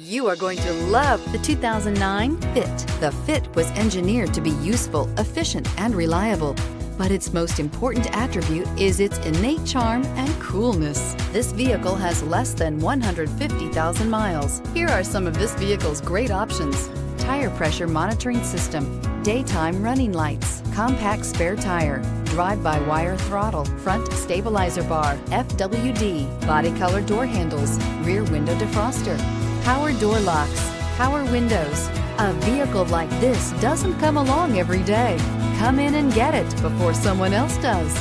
You are going to love the 2009 Fit. The Fit was engineered to be useful, efficient, and reliable. But its most important attribute is its innate charm and coolness. This vehicle has less than 150,000 miles. Here are some of this vehicle's great options: tire pressure monitoring system, daytime running lights, compact spare tire, drive-by-wire throttle, front stabilizer bar, FWD, body color door handles, rear window defroster, power door locks, power windows. A vehicle like this doesn't come along every day. Come in and get it before someone else does.